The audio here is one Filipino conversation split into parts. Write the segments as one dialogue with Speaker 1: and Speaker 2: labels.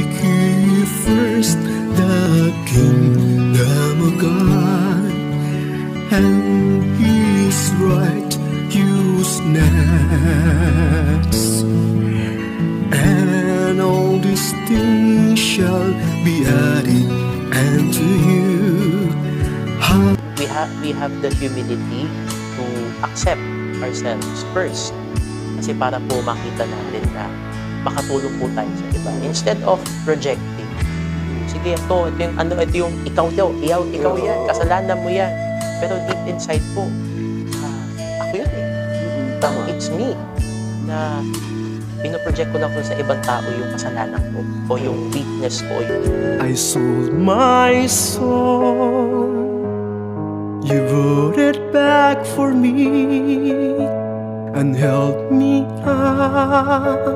Speaker 1: Seek ye first the kingdom of God and His righteousness, and all these things shall be added unto you.
Speaker 2: We have the humility to accept ourselves first. Kasi para po makita natin na makatulong po tayo sa iba. Instead of projecting, sige, ito yung ikaw yan, kasalanan mo yan. Pero deep inside po, ako yun eh. It's me na pinoproject ko lang po sa ibang tao yung kasalanan ko o yung weakness ko.
Speaker 1: I sold my soul, you brought it back for me and held me up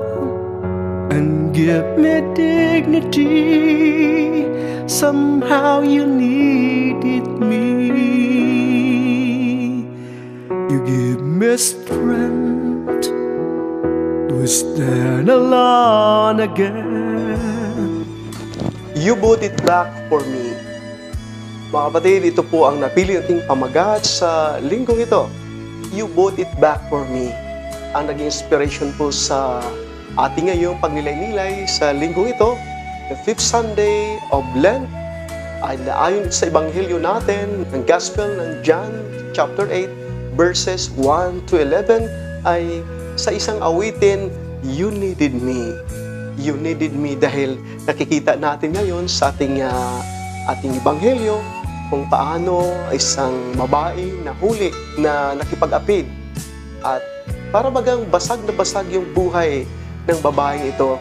Speaker 1: and give me dignity. Somehow you needed me. You give me strength to stand alone again.
Speaker 3: You bought it back for me. Mga kapatid, ito po ang napili nating pamagat sa linggong ito. You bought it back for me. Ang naging inspiration po sa ating ngayong pagnilay-nilay sa linggong ito, the 5th Sunday of Lent, ay naayon sa Ebanghelyo natin, ng Gospel ng John, chapter 8, verses 1 to 11, ay sa isang awitin, You needed me. You needed me dahil nakikita natin ngayon sa ating Ebanghelyo kung paano isang babae na huli na nakipag-apid at para bagang basag na basag yung buhay ng babaeng ito.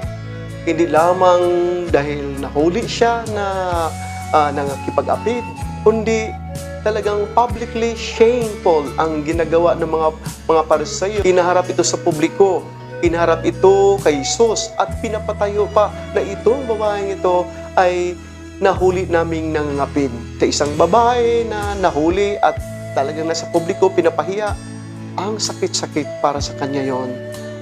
Speaker 3: Hindi lamang dahil nahuli siya na nakipag-apid, kundi talagang publicly shameful ang ginagawa ng mga Pariseyo. Hinaharap ito sa publiko, hinaharap ito kay Jesus at pinapatayo pa na itong babaeng ito ay nahuli naming nangangapid. Sa isang babae na nahuli at talagang nasa publiko, pinapahiya, ang sakit-sakit para sa kanya yon.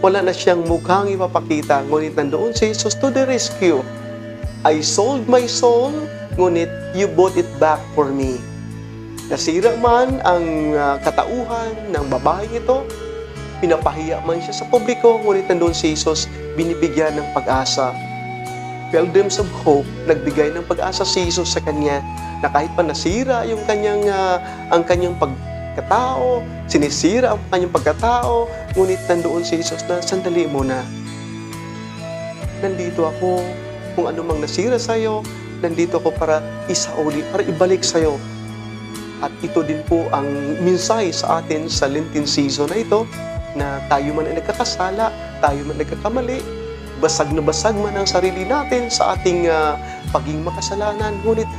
Speaker 3: Wala na siyang mukhang ipapakita, ngunit nandoon si Jesus to the rescue. I sold my soul, ngunit you bought it back for me. Nasira man ang katauhan ng babaeng ito, pinapahiya man siya sa publiko, ngunit nandoon si Jesus, binibigyan ng pag-asa. Pilgrims of Hope, nagbigay ng pag-asa si Jesus sa kanya na kahit pa nasira yung ang kanyang pagkatao, sinisira ang kanyang pagkatao, ngunit nandoon si Jesus na, sandali muna. Nandito ako, kung ano mang nasira sa'yo, nandito ako para isauli, para ibalik sa'yo. At ito din po ang mensahe sa atin sa Lenten season na ito, na tayo man ay nagkakasala, tayo man nagkakamali, basag na basag man ang sarili natin sa ating pagiging makasalanan, ngunit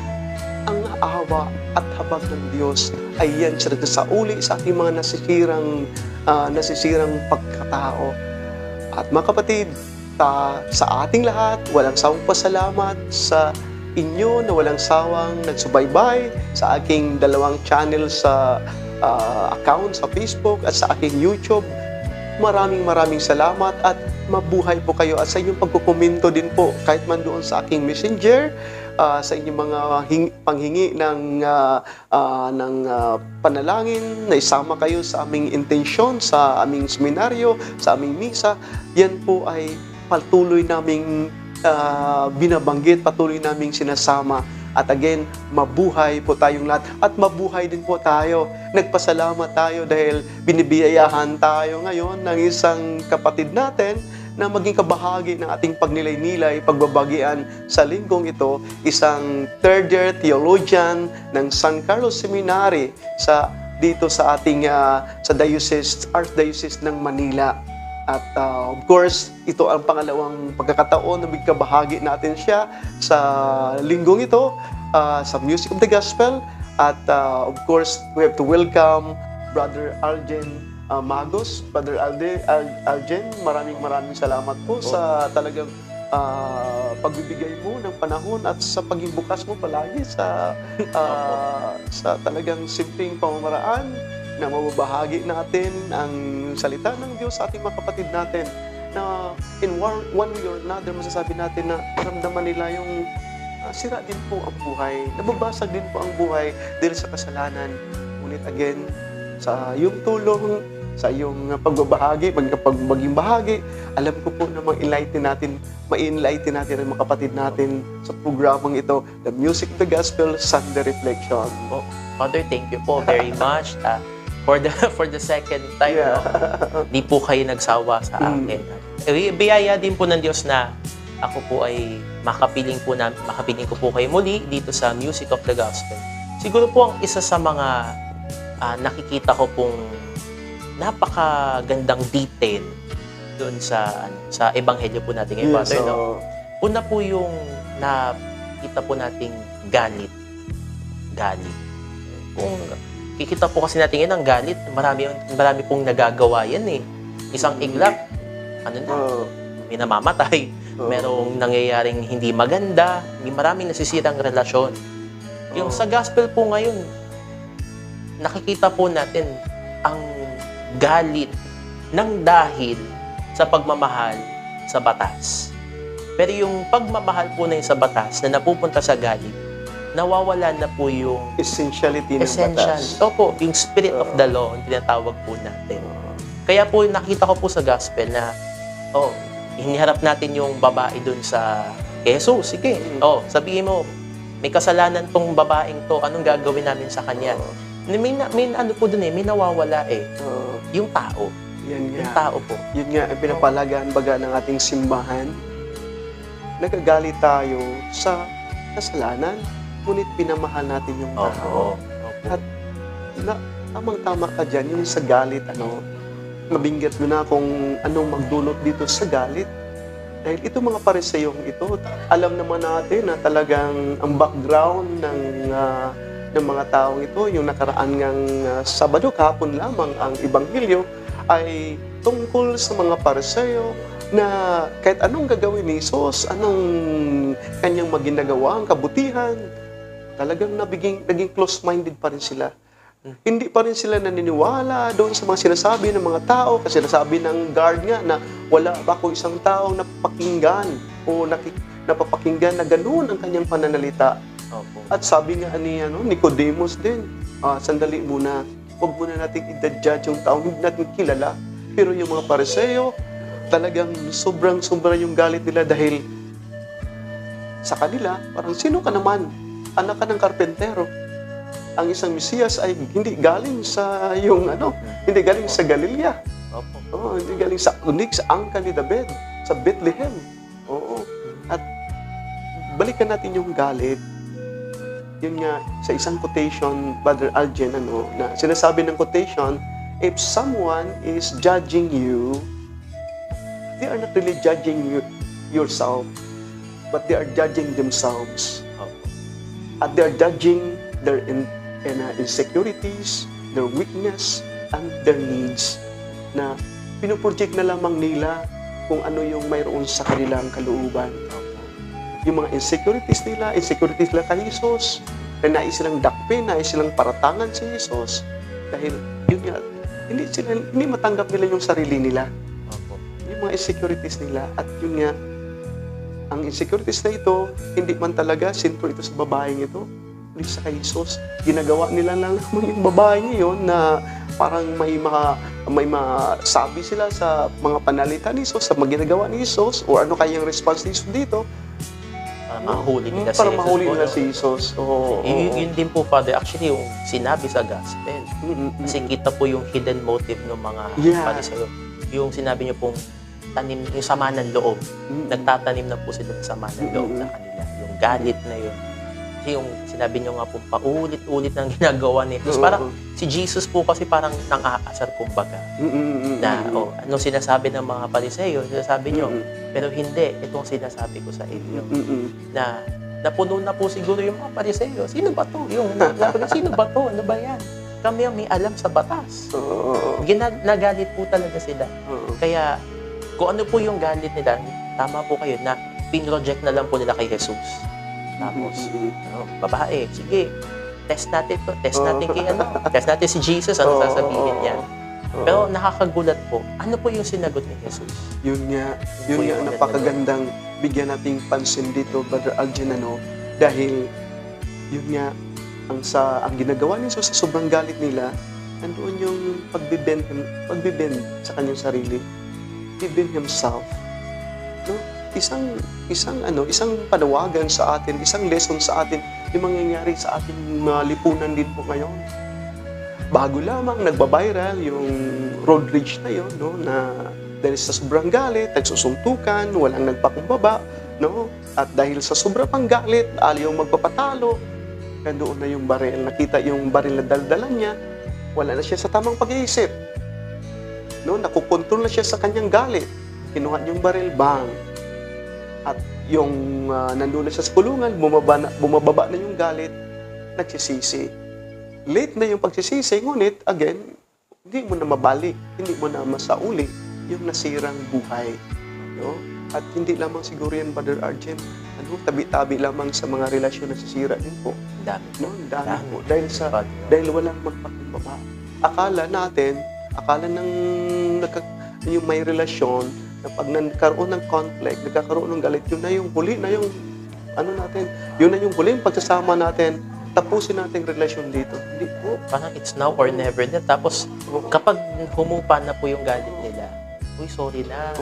Speaker 3: ang awa at habag ng Diyos ay yan siya nagsasauli sa ating mga nasisirang pagkatao. At mga kapatid, sa ating lahat, walang sawang pasalamat sa inyo na walang sawang nagsubaybay sa aking 2 channel sa account sa Facebook at sa aking YouTube. Maraming salamat at mabuhay po kayo at sa inyong pagkukomento din po kahit man doon sa aking messenger, sa inyong mga panghingi ng panalangin na isama kayo sa aming intensyon, sa aming seminaryo, sa aming misa. Yan po ay patuloy naming binabanggit, patuloy naming sinasama. At again, mabuhay po tayong lahat at mabuhay din po tayo. Nagpasalamat tayo dahil binibiyayahan tayo ngayon ng isang kapatid natin na maging kabahagi ng ating pagnilay-nilay, pagbabagian sa linggong ito, isang third-year theologian ng San Carlos Seminary dito sa ating sa Archdiocese ng Manila. At of course, ito ang pangalawang pagkakataon na magkabahagi natin siya sa linggong ito, sa Music of the Gospel. At of course, we have to welcome Brother Arjen Magos. Brother Arjen, maraming salamat po sa talagang pagbibigay mo ng panahon at sa paging bukas mo palagi sa talagang simpleng pamamaraan na mababahagi natin ang salita ng Diyos sa ating mga kapatid natin na in one way or another, masasabi natin na maramdaman nila yung sira din po ang buhay. Nababasag din po ang buhay dahil sa kasalanan. Ngunit again, sa iyong tulong, sa iyong pagbabahagi, maging bahagi, alam ko po na ma-enlighten natin ang mga kapatid natin sa programang ito, The Music of the Gospel Sunday Reflection.
Speaker 2: Po. Father, thank you po very much. For the second time,
Speaker 3: Yeah.
Speaker 2: no? Di po kayo nagsawa sa akin. Biyaya din po ng Diyos na ako po ay makapiling ko po kayo muli dito sa Music of the Gospel. Siguro po ang isa sa mga nakikita ko pong napakagandang detail doon sa ebanghelyo po natin ngayon, Father. No? Una po yung nakita po nating galit. Kung kikita po kasi natin yan ang galit, marami pong nagagawa yan eh. Isang iglap, may namamatay, merong nangyayaring hindi maganda, may maraming nasisirang relasyon. Yung sa gospel po ngayon, nakikita po natin ang galit ng dahil sa pagmamahal sa batas. Pero yung pagmamahal po na yung sa batas na napupunta sa galit, nawawala na po yung
Speaker 3: essentiality ng batas.
Speaker 2: Opo, yung spirit of the law, ang tinatawag po natin. Kaya po nakita ko po sa gospel na, hiniharap natin yung babae dun sa Jesus. Sige, sabihin mo, may kasalanan tong babaeng to, anong gagawin namin sa kanya? May ano po dun may nawawala yung tao.
Speaker 3: Yan nga.
Speaker 2: Yung tao po.
Speaker 3: Yun nga, ang pinapalagaan baga ng ating simbahan. Nagagalit tayo sa kasalanan, ngunit pinamahal natin yung tao. At tamang-tama ka dyan, yung sa galit, mabinggit mo na kung anong magdulot dito sa galit. Dahil ito mga pariseyong ito, alam naman natin na talagang ang background ng mga taong ito, yung nakaraan ngang Sabado, kahapon lamang ang Ebanghelyo, ay tungkol sa mga pariseyo na kahit anong gagawin ni Jesus, anong kanyang maginagawa, ang kabutihan, talagang naging close-minded pa rin sila. Hindi pa rin sila naniniwala doon sa mga sinasabi ng mga tao, kasi sinasabi ng guard nga na wala ba kung isang taong napapakinggan o napapakinggan na ganoon ang kanyang pananalita. At sabi nga ni Nicodemus din, sandali muna, huwag muna natin i-judge yung taong hindi natin kilala. Pero yung mga pariseyo, talagang sobrang-sobra yung galit nila dahil sa kanila, parang sino ka naman? Anak ka ng karpentero. Ang isang Mesiyas ay hindi galing sa hindi galing sa Galilea. Hindi galing sa angkan ni David, sa Bethlehem. At balikan natin yung galit. Yun nga, sa isang quotation, Brother Algen, na sinasabi ng quotation, if someone is judging you, they are not really judging yourself, but they are judging themselves. At they are judging their insecurities, their weakness, and their needs, na pinuproject na lamang nila kung ano yung mayroon sa kanilang kalooban. Yung mga insecurities nila kay Jesus, na nais silang dakpin, nais silang paratangan si Jesus. Dahil yun nga, hindi matanggap nila yung sarili nila. Yung mga insecurities nila. At yun nga, ang insecurities na ito, hindi man talaga sentro ito sa babaeng ito, kundi sa kay Jesus. Ginagawa nila lang yung babae ngayon na parang may masabi sila sa mga panalita ni Jesus, sa mga ginagawa ni Jesus, o ano kayang response ni Jesus dito,
Speaker 2: mahuli nila
Speaker 3: para mahuli nila si Jesus.
Speaker 2: Yun din po, Father, actually yung sinabi sa gospel. Kasi kita po yung hidden motive ng mga pariseyo. Yung sinabi niyo pong tanim, yung sama ng loob. Nagtatanim na po sila ng sama ng loob na kanila. Yung galit na yun. Kasi yung sinabi niyo nga po, paulit-ulit ng ginagawa ni Jesus. Parang si Jesus po kasi parang nang-aasar kumbaga. Na, ano sinasabi ng mga pariseyo, sinasabi niyo, pero hindi, itong sinasabi ko sa inyo. Na napuno na po siguro yung mga pariseyo. Sino ba to? Sino ba to? Ano ba yan? Kami ang may alam sa batas. Nagalit po talaga sila. Kaya, kung ano po yung galit nila, tama po kayo na pinroject na lang po nila kay Jesus. Tapos, babae, sige, test natin to. Test natin kay test natin si Jesus, ano sasabihin niya.
Speaker 3: Oo.
Speaker 2: Pero nakakagulat po, ano po yung sinagot ni Jesus?
Speaker 3: Yun nga
Speaker 2: Yun po yung
Speaker 3: napakagandang bigyan nating pansin dito, Brother Algin, dahil yun nga, ang ginagawa ni Jesus sa sobrang galit nila, nandoon yung pagbibend sa kanyang sarili. He bend himself. No? Isang panawagan sa atin, isang lesson sa atin, yung mangyayari sa ating lipunan din po ngayon. Bago lamang nagba-viral yung road rage na yun, no? Na dahil sa sobrang galit, nagsusuntukan, walang nagpakumbaba, no? At dahil sa sobrang pang galit, ayaw magpapatalo, doon na yung baril. Nakita yung baril na daldalan niya, wala na siya sa tamang pag-iisip. No? Nakukontrol na siya sa kanyang galit. Kinuha yung baril, bang! At yung nandun na siya sa kulungan, bumababa na yung galit, nagsisisi. Late na yung pagsisisi, ngunit, again, hindi mo na mabalik, hindi mo na masauli yung nasirang buhay. No? At hindi lamang siguro yan, Brother Arjen, tabi-tabi lamang sa mga relasyon na sisira din po.
Speaker 2: Dami.
Speaker 3: No, dami po. Dahil walang magpakumbaba. Akala ng yung may relasyon, na pag nagkaroon ng conflict, nagkakaroon ng galit, yun na yung huli, yun na yung huli, yung pagsasama natin, tapusin natin yung relasyon dito. Hindi po.
Speaker 2: Parang it's now or never na. Tapos, kapag humupa na po yung galit nila, uy, sorry na.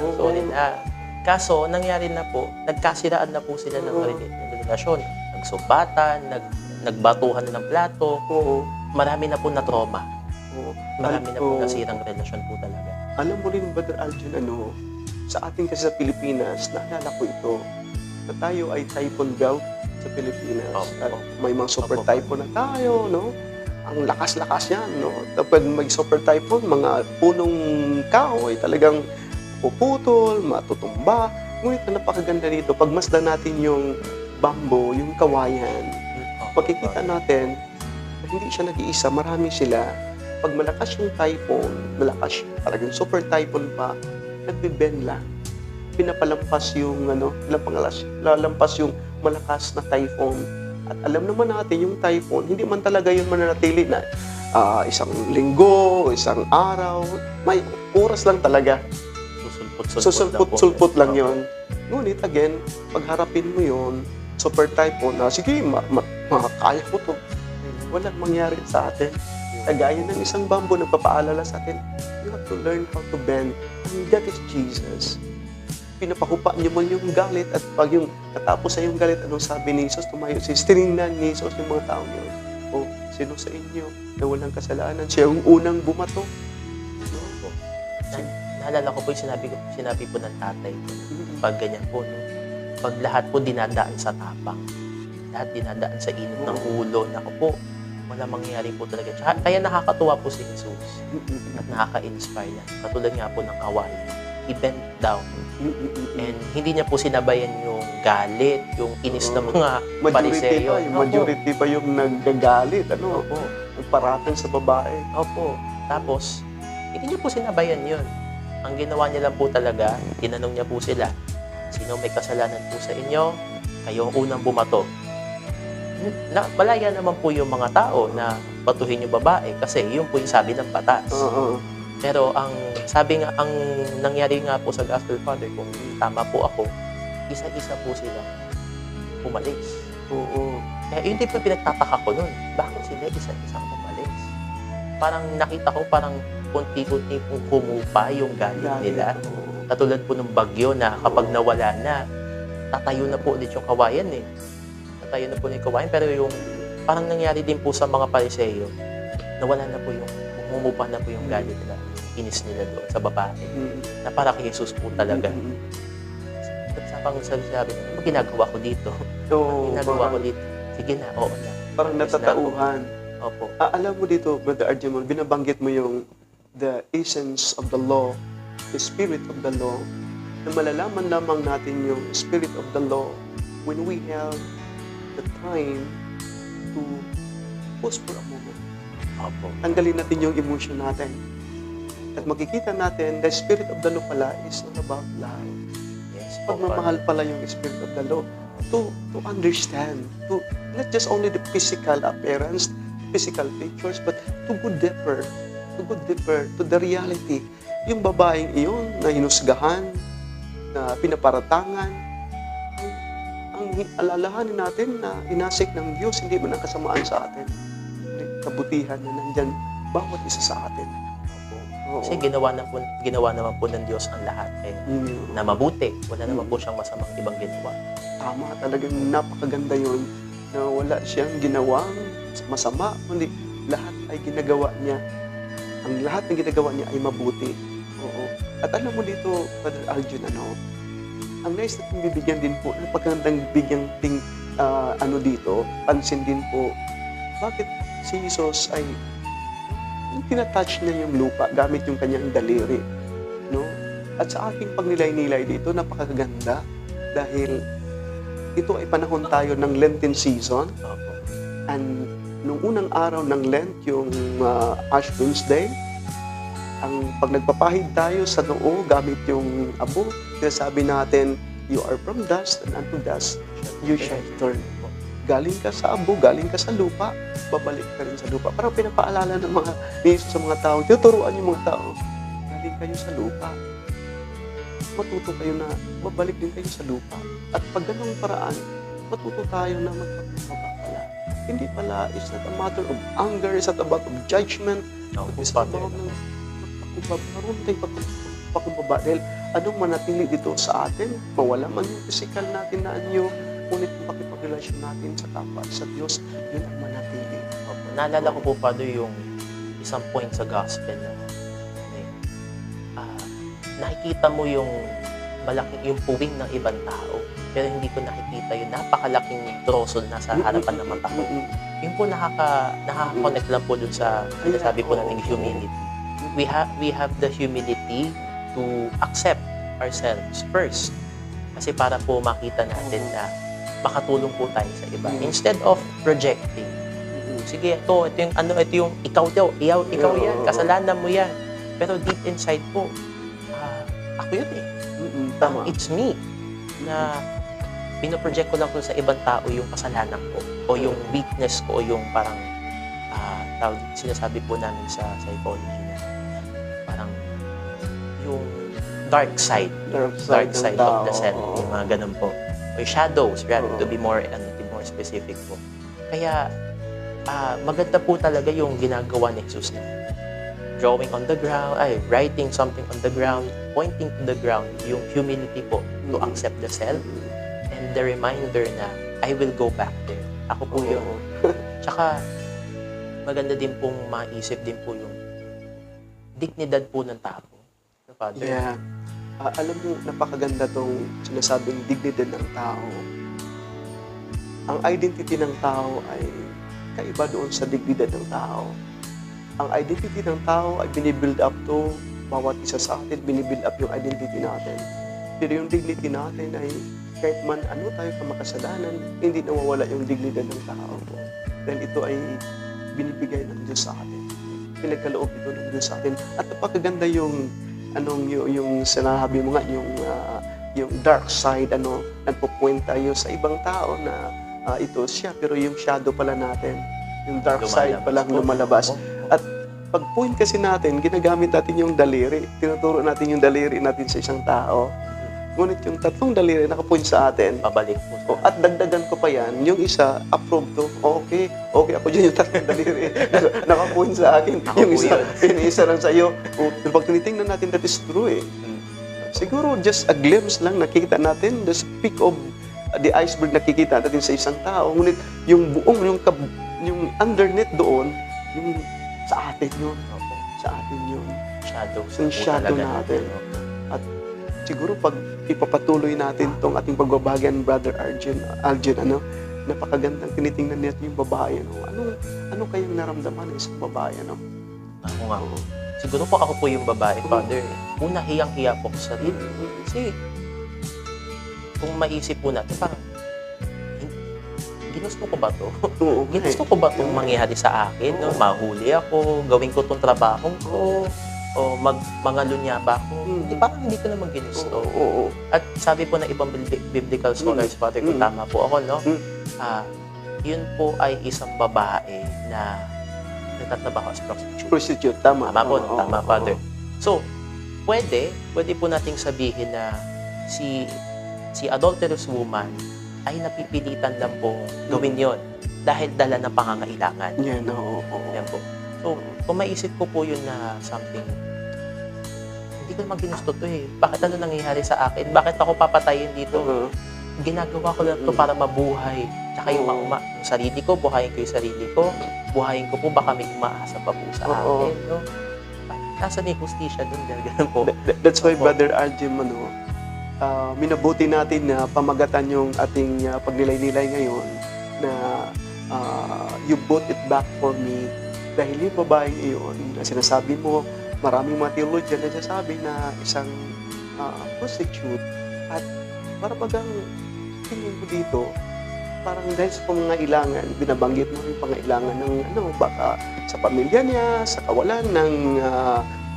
Speaker 2: Kaso, nangyari na po, nagkasiraan na po sila ng relasyon. Nagsumbatan, nagbatuhan ng plato. Marami na po na trauma. Marami na po nasirang relasyon po talaga.
Speaker 3: Alam mo rin, Brother Algin, sa ating kasi sa Pilipinas, naalala ko ito, na tayo ay typhoon belt sa Pilipinas. At may mga super typhoon na tayo, no? Ang lakas-lakas yan, no? Tapos may super typhoon, mga punong kahoy, talagang puputol, matutumba. Ngunit ang napakaganda dito, pagmasdan natin yung bamboo, yung kawayan, pagkikita natin, hindi siya nag-iisa, marami sila. Pag malakas yung typhoon, talagang super typhoon pa, nagbe-bend lang. Pinapalampas yung, lalampas yung malakas na typhoon. At alam naman natin, yung typhoon, hindi man talaga yun mananatili na isang linggo, isang araw, may oras lang talaga. Susulpot lang yun. Ngunit again, pagharapin mo yun, super typhoon, sige, makakaya ko to. Walang mangyari sa atin. Kagaya ng isang bamboo nagpapaalala sa atin, you have to learn how to bend. And that is Jesus. Pinapahupa niyo man yung galit at pag yung natapos sa yung galit, anong sabi ni Jesus? Tumayo siya. Tinignan ni Jesus yung mga tao niyo. Sino sa inyo na walang kasalanan? Siya yung unang bumato.
Speaker 2: Naalala ko po yung sinabi po ng tatay ko. Pag ganyan po, no? Pag lahat po dinadaan sa tapang, lahat dinadaan sa init ng ulo, naku po, wala mangyayari po talaga. Kaya nakakatuwa po si Jesus at nakaka-inspire niya. Katulad nga po ng kawaii. He bent down. And hindi niya po sinabayan yung galit, yung inis ng mga Pariseyo.
Speaker 3: Majority pa yung nagagalit. Nagparatan sa babae.
Speaker 2: Opo. Tapos, hindi niya po sinabayan yun. Ang ginawa niya lang po talaga, tinanong niya po sila, sino may kasalanan po sa inyo? Kayo ang unang bumato. Malaya naman po yung mga tao na batuhin yung babae kasi yun po yung sabi ng batas. Pero ang nangyari nga po sa Gospel Father, kung tama po ako, isa-isa po sila umalis. Kaya yun din po pinagtataka ko nun. Bakit sila isa-isa umalis? Parang nakita ko parang kunti-kunti pong humupa yung galit nila. Katulad po ng bagyo na kapag nawala na, tatayo na po ulit yung kawayan eh. Tatayo na po yung kawayan. Pero yung parang nangyari din po sa mga Pariseyo, nawala na po yung, humupa na po yung galit nila, inis nila doon sa babae. Na para kay Jesus po talaga. Sa pang-sabi, ano ginagawa ko dito? Ginagawa ko dito. Sige na, oo na.
Speaker 3: Parang natatauhan.
Speaker 2: Opo.
Speaker 3: Alam mo dito, Brother Arjun, binabanggit mo yung the essence of the law, the spirit of the law, na malalaman lamang natin yung spirit of the law when we have the time to pause for a moment. Tanggalin natin yung emotion natin. At makikita natin, the spirit of the law pala is all about love.
Speaker 2: Yes,
Speaker 3: Pagmamahal pala yung spirit of the law. To understand, to not just only the physical appearance, physical features, but to go deeper. to go deeper to the reality. Yung babaeng iyon na hinusgahan, na pinaparatangan, ang alalahanin natin na inasik ng Diyos, hindi man ang kasamaan sa atin. Kabutihan na nandyan bawat isa sa atin. Oo.
Speaker 2: Kasi ginawa naman po ng Diyos ang lahat na mabuti. Wala naman po siyang masamang ibang ginawa.
Speaker 3: Tama, talagang napakaganda yun na wala siyang ginawang masama, kundi lahat ay ginagawa niya. Ang lahat ng ginagawa niya ay mabuti. Oo. At alam mo dito, Brother Aljun, ang nice natin bibigyan din po, napagandang bigyang dito, pansin din po, bakit si Jesus ay tinatouch niya yung lupa gamit yung kanyang daliri. No? At sa aking pagnilay-nilay dito, napakaganda dahil ito ay panahon tayo ng Lenten season. And nung unang araw ng Lent, yung Ash Wednesday, pag nagpapahid tayo sa noo gamit yung abo, sinasabi natin, you are from dust and unto dust you shall return. Galing ka sa abo, galing ka sa lupa, babalik ka rin sa lupa. Parang pinapaalala ng mga Jesus sa mga tao, tuturuan yung mga tao, galing kayo sa lupa. Matuto kayo na babalik din kayo sa lupa. At pag ganung paraan, matuto tayo na magpakumbaba pala. Hindi pala, it's not a matter of anger, it's not about of judgment. It's about magpakumbaba. Maroon tayong pagpakumbaba. Dahil anong manatili dito sa atin, mawala man yung physical natin na anyo, ngunit yung pakipagrelasyon natin sa kapwa at sa Diyos, yun ang manatili.
Speaker 2: Naalala ko po, Father, yung isang point sa gospel na nakikita mo yung malaking yung puwing ng ibang tao, pero hindi ko nakikita yung napakalaking troso na sa harapan ng mata ko. Yun po nakaka-connect lang po dun sa sinasabi po nating humility. We have the humility to accept ourselves first. Kasi para po makita natin na makatulong po tayo sa iba. Instead of projecting. Sige, ito yung ikaw yan, kasalanan mo yan. Pero deep inside po, ako yun eh.
Speaker 3: Tama.
Speaker 2: It's me na pinoproject ko lang po sa ibang tao yung kasalanan ko o yung weakness ko o yung parang sinasabi po namin sa psychology na parang yung dark side of the self, yung mga ganun po. O yung shadows, rather, to be more specific po. Kaya maganda po talaga yung ginagawa ni Jesus na drawing on the ground, writing something on the ground, pointing to the ground, yung humility po to accept the self, and the reminder na I will go back there. Ako po yun. Tsaka, maganda din pong maisip din po yung dignidad po ng tao. Father.
Speaker 3: Yeah. Alam mo, napakaganda tong sinasabing dignidad ng tao. Ang identity ng tao ay kaiba doon sa dignidad ng tao. Ang identity ng tao ay binibuild up to bawat isa sa atin, binibuild up yung identity natin. Pero yung dignity natin ay kahit man ano tayo kamakasalanan, hindi nawawala yung dignidad ng tao. Dahil ito ay binibigay ng Diyos sa atin. Pinagkaloob ito ng Diyos sa atin. At napakaganda yung yung sinabi mo nga, yung dark side, nagpo-point tayo sa ibang tao na ito siya, pero yung shadow pala natin, yung dark side palang lumalabas. At pag-point kasi natin, ginagamit natin yung daliri. Tinuturo natin yung daliri natin sa isang tao. Ngunit yung tatlong daliri nakapoint sa atin.
Speaker 2: Pabalik po.
Speaker 3: At dagdagan ko pa yan, yung isa, approve to. Okay, ako dyan yung tatlong daliri. Nakapoint sa akin. Yung isa lang sa iyo. Pag tinitingnan natin, that is true eh. Siguro just a glimpse lang nakikita natin, the peak of the iceberg nakikita natin sa isang tao. Ngunit yung buong, yung underneath doon, yung sa atin yun. Sa atin yun. Yung shadow natin. At siguro pag ipapatuloy natin itong ating pagbabagyan, Brother Aljun, napakagandang tinitingnan natin yung babae. Ano kayang naramdaman ng isang babae?
Speaker 2: Ako nga. Siguro po ako po yung babae, Father. Una, hiyang-hiya po sa sarili. Kasi, kung maisip po natin, parang, ginusto ko ba to? Ginusto ko ba itong mangyari sa akin? No? Mahuli ako, gawin ko itong trabaho ko, o mangalunya ba ako? Parang hindi ko naman ginusto. At sabi po na ibang biblical scholars, Father, kung tama po ako, no? Yun po ay isang babae na nagtatrabaho as prostitute.
Speaker 3: Prostitute, tama.
Speaker 2: Tama po,
Speaker 3: Oo,
Speaker 2: tama,
Speaker 3: oo,
Speaker 2: Father.
Speaker 3: oo.
Speaker 2: So, pwede po nating sabihin na si adulterous woman ay napipilitan lang po gawin yon dahil dala ng pangangailangan.
Speaker 3: Yan, oo, oo.
Speaker 2: Yan po. So, kung maisip ko po yun na something, hindi ko naman ginusto to eh. Bakit ano nangyayari sa akin? Bakit ako papatayin dito?
Speaker 3: Oo.
Speaker 2: Ginagawa ko lang to para mabuhay. Tsaka yung yung sarili ko, buhayin ko yung sarili ko. Buhayin ko po, baka may umaasa pa po sa
Speaker 3: Oo.
Speaker 2: akin. No? Nasaan yung hustisya dun? Ganun po.
Speaker 3: That's why,
Speaker 2: Opo.
Speaker 3: Brother Arjun, minabuti natin na pamagatan yung ating pagnilay-nilay ngayon na you bought it back for me. Dahil yung babaeng iyon, na sinasabi mo, maraming mga theologian na sinasabi na isang prostitute at para bagang tingin ko dito, parang dahil sa pangangailangan, binabanggit mo yung pangailangan ng baka sa pamilya niya, sa kawalan ng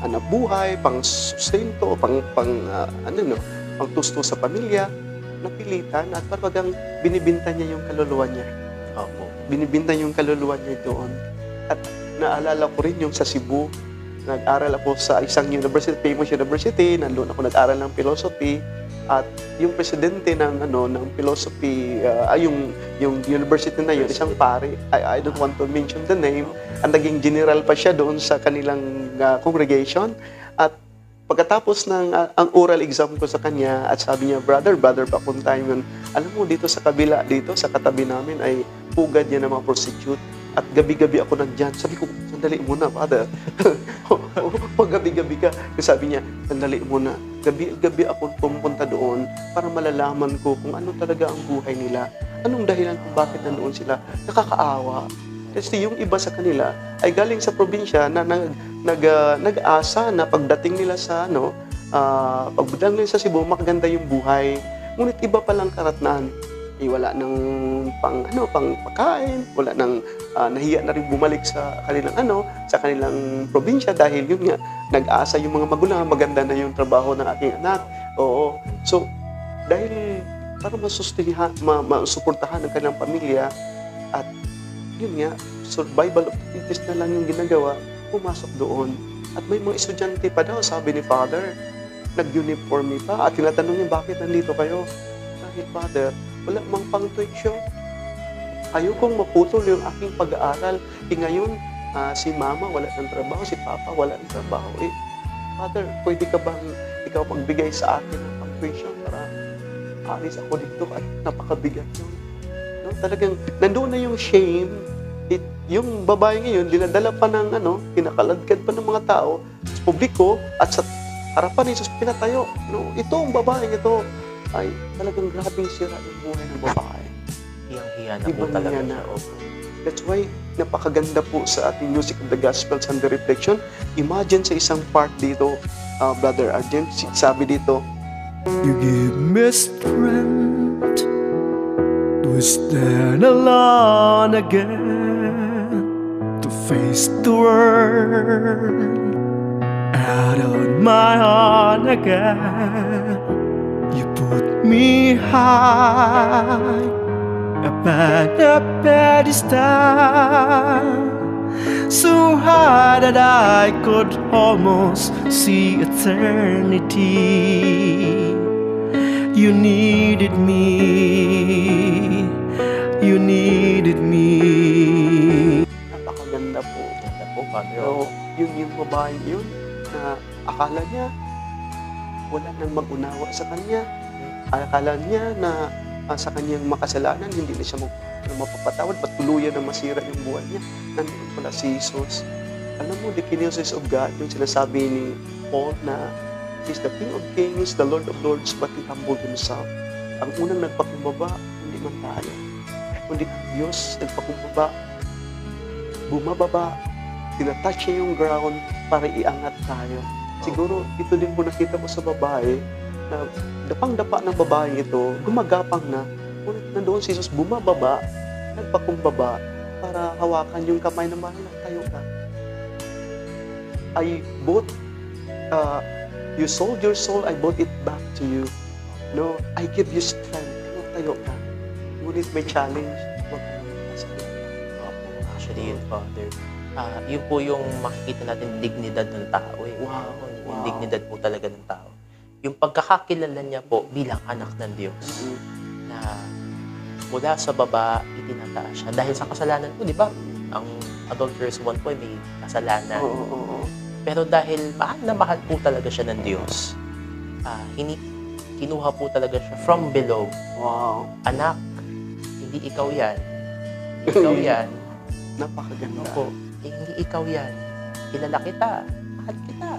Speaker 3: anak buhay, pang sustento, pang tusto sa pamilya, napilitan at parang bagang binibinta niya yung kaluluwa niya.
Speaker 2: Opo.
Speaker 3: Binibinta yung kaluluwa niya doon. At naalala ko rin yung sa Cebu, nag-aral ako sa isang university, famous university, nandun ako nag-aral ng philosophy, at yung presidente ng philosophy, yung university na yun, isang pare, I don't want to mention the name, ang naging general pa siya doon sa kanilang congregation, at pagkatapos ng ang oral exam ko sa kanya, at sabi niya, brother, back on time yun, alam mo, dito sa kabila, dito sa katabi namin ay pugad niya ng mga prostitute, at gabi-gabi ako nandyan. Sabi ko, sandali muna, Father. Pag gabi-gabi ka, sabi niya, sandali muna. Gabi-gabi ako pumunta doon para malalaman ko kung ano talaga ang buhay nila. Anong dahilan kung bakit nandoon sila. Nakakaawa. Kasi yung iba sa kanila ay galing sa probinsya na nag-asa na pagdating nila sa pagdating nila sa Cebu, makaganda yung buhay. Ngunit iba palang karatnan. Wala nang pang pagkain, wala nang nahiya na rin bumalik sa kanilang probinsya dahil yun nga nag-asa yung mga magulang, maganda na yung trabaho ng aking anak. Oo. So dahil para masuportahan ng kanilang pamilya at yun nga survival of the fittest na lang yung ginagawa, pumasok doon. At may mga estudyante pa daw, sabi ni Father, nag-uniforme pa at tinatanong niya, bakit nandito kayo? Dahil Father, wala mang pang-tuition. Ayokong maputol yung aking pag-aaral. Ngayon, si Mama wala ng trabaho, si Papa wala ng trabaho. Father, pwede ka bang ikaw magbigay sa akin ng pang-tuition para alis ako dito at napakabigat yun. No? Talagang, nandoon na yung shame. Yung babae ngayon, dinadala pa ng pinakaladkad pa ng mga tao sa publiko at sa harapan ni Jesus pinatayo. No? Ito, ang babaeng ito, ay talagang grabing sira yung buhay ng babae.
Speaker 2: Hiyang-hiya na po talaga siya.
Speaker 3: That's why napakaganda po sa ating Music of the Gospel Sunday Reflection. Imagine sa isang part dito, Brother Arjen, sabi dito,
Speaker 1: You give me strength to stand alone again, to face the world out on my own again. You put me high upon a pedestal, so high that I could almost see eternity. You needed me, you needed me.
Speaker 3: napakaganda po.
Speaker 2: Ganda po, Father.
Speaker 3: Pero yung babaeng yun, na akala niya, wala nang mag-unawa sa kanya. Akala niya na sa kanyang makasalanan, hindi na siya mapapatawad, patuluyan na masira yung buhay niya. Nandun pala si Jesus. Alam mo, the kenosis of God, yung sinasabi ni Paul na He's the King of Kings, the Lord of Lords, but He humbled Himself. Ang unang nagpakumbaba, hindi man tayo. Kundi ang Diyos nagpakumbaba, bumababa, tinatouch niya yung ground para iangat tayo. Siguro, ito din po nakita mo sa babae, na dapang-dapa ng babaeng ito, gumagapang na, ngunit nandoon si Jesus bumababa, nagpakumbaba, para hawakan yung kamay ng mahal, tayo ka. I bought, you sold your soul, I bought it back to you. No, I give you strength. No, tayo ka. Ngunit may challenge, wag ka nang masakit.
Speaker 2: Actually, yun, Father. Yun po yung makikita natin dignidad ng tao.
Speaker 3: Wow.
Speaker 2: Yung dignidad po talaga ng tao. Yung pagkakakilala niya po bilang anak ng Diyos na mula sa baba, itinataas siya. Dahil sa kasalanan po, di ba? Ang adulterous one po ay may kasalanan.
Speaker 3: Oo.
Speaker 2: Pero dahil mahal na mahal po talaga siya ng Diyos, kinuha po talaga siya from below.
Speaker 3: Wow.
Speaker 2: Anak, hindi ikaw yan. Hindi ikaw yan.
Speaker 3: Napakaganda.
Speaker 2: Opo, hindi ikaw yan. Kilala kita. Mahal kita.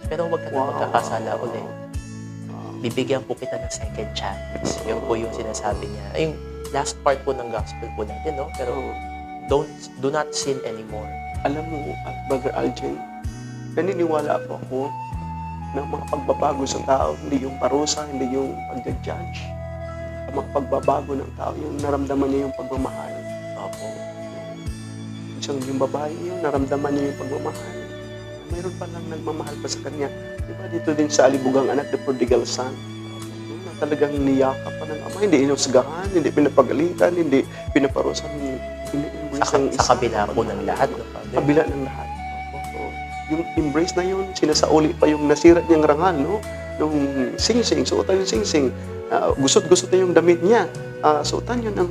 Speaker 2: Pero huwag ka na magkakasala ulit. Bibigyan po kita ng second chance. Yun po yung sinasabi niya. Yung last part po ng gospel po natin, no? Pero do not sin anymore.
Speaker 3: Alam mo, Brother Aljen, naniniwala po ako na mga pagbabago sa tao, hindi yung parusa, hindi yung pag-judge. Ang mga pagbabago ng tao, yung naramdaman niya yung pagmamahal.
Speaker 2: Opo.
Speaker 3: Isang yung babae yun, naramdaman niya yung pagmamahal. Mayroon pa lang nagmamahal pa sa kanya. Diba dito din sa Alibugang Anak, the prodigal son, na talagang niyakap pa ng ama, hindi inusgahan, hindi pinapagalitan, hindi pinaparusan,
Speaker 2: Sa kabila po ng lahat. No, Father?
Speaker 3: kabila ng lahat. Yung embrace na yun, sinasauli pa yung nasira niyang rangal, no? Yung sing-sing, suotan yung sing-sing. Gusot-gusot na yung damit niya. Suotan yun ang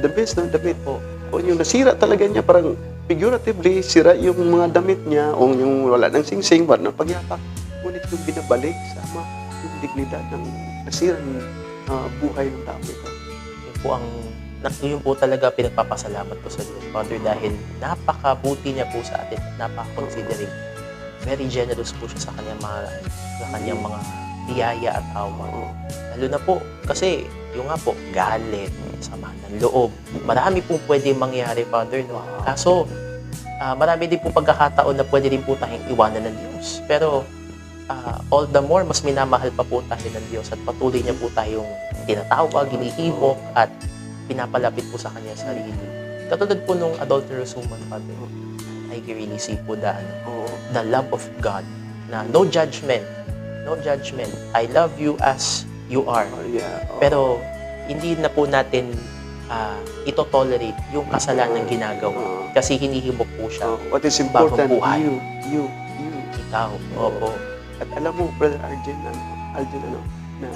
Speaker 3: the best na damit po. O yung nasira talaga niya, parang figuratively, sira yung mga damit niya, o yung wala ng sing-sing, wala ng pagyapak. Ngunit yung binabalik, sama yung dignidad ng nasirang buhay ng tao ito.
Speaker 2: Yun po talaga pinagpapasalamat ko sa Diyos, Father, dahil napakabuti niya po sa atin, napaka-considerate. Very generous po siya sa kanyang mga biyaya at awa. Lalo na po, kasi yung nga po, galit, sama ng loob. Marami pong pwede mangyari, Father, no? Kaso, marami din po pagkakataon na pwede rin po tayong iwanan ng Diyos. Pero, all the more, mas minamahal pa po tayo ng Diyos at patuloy niya po tayong tinatawag, hinihimok, at pinapalapit po sa kanya sarili. Katulad po nung adulterous woman, Father, I can really see po the love of God na no judgment. No judgment. I love you as you are. Pero hindi na po natin ito-tolerate yung kasalanan ginagawa kasi hinihimok po siya.
Speaker 3: What is important,
Speaker 2: buhay.
Speaker 3: You.
Speaker 2: Ikaw. Opo.
Speaker 3: At alam mo, Brother Aljen, na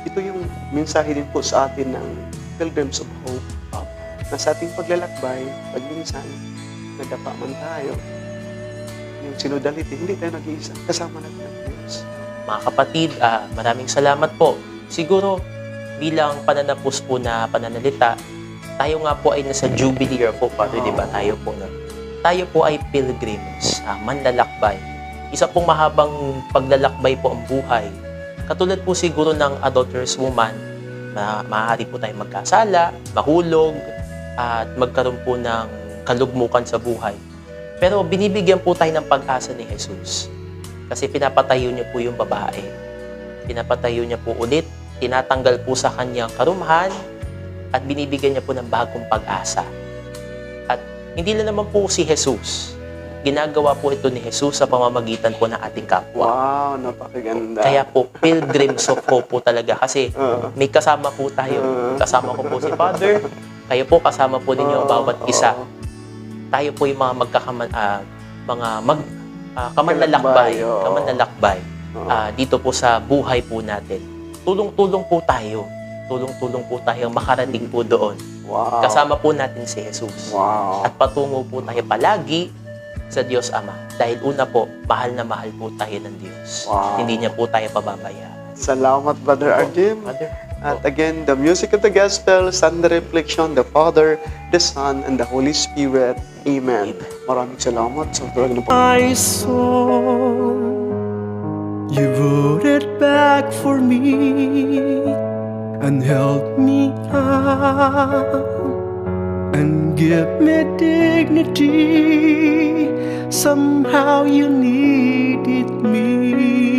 Speaker 3: ito yung mensahe din po sa atin ng Pilgrims of Hope, na sa ating paglalakbay, pag minsan, nadapa man tayo, yung sinodality, hindi tayo nag-iisa, kasama natin ang Diyos.
Speaker 2: Mga kapatid, maraming salamat po. Siguro, bilang pananapos po na pananalita, tayo nga po ay nasa Jubilee year po, Father, di ba? Tayo po ay pilgrims, manlalakbay. Isa pong mahabang paglalakbay po ang buhay. Katulad po siguro ng adulterous woman, maaari po tayong magkasala, mahulog, at magkaroon po ng kalugmukan sa buhay. Pero binibigyan po tayo ng pag-asa ni Jesus. Kasi pinapatayo niya po yung babae. Pinapatayo niya po ulit, tinatanggal po sa kanyang karumahan, at binibigyan niya po ng bagong pag-asa. At hindi lang naman po si Jesus. Ginagawa po ito ni Jesus sa pamamagitan po ng ating kapwa.
Speaker 3: Wow, napakaganda.
Speaker 2: Kaya po, pilgrims of hope po talaga. Kasi may kasama po tayo. Kasama ko po si Father. Kayo po, kasama po ninyo ang bawat isa. Tayo po yung mga kamanlalakbay. Dito po sa buhay po natin. Tulong-tulong po tayo. Tulong-tulong po tayo makarating po doon.
Speaker 3: Wow.
Speaker 2: Kasama po natin si Jesus.
Speaker 3: Wow.
Speaker 2: At patungo po tayo palagi sa Diyos Ama. Dahil una po, mahal na mahal po tayo ng Diyos.
Speaker 3: Wow.
Speaker 2: Hindi niya po tayo pababayaan.
Speaker 3: Salamat, Brother Arjim.
Speaker 2: Father.
Speaker 3: At again, the music of the gospel, Sunday reflection, the Father, the Son, and the Holy Spirit. Amen. Maraming salamat sa talagang
Speaker 1: My soul, you wrote it back for me and held me up and give me dignity. Somehow you needed me.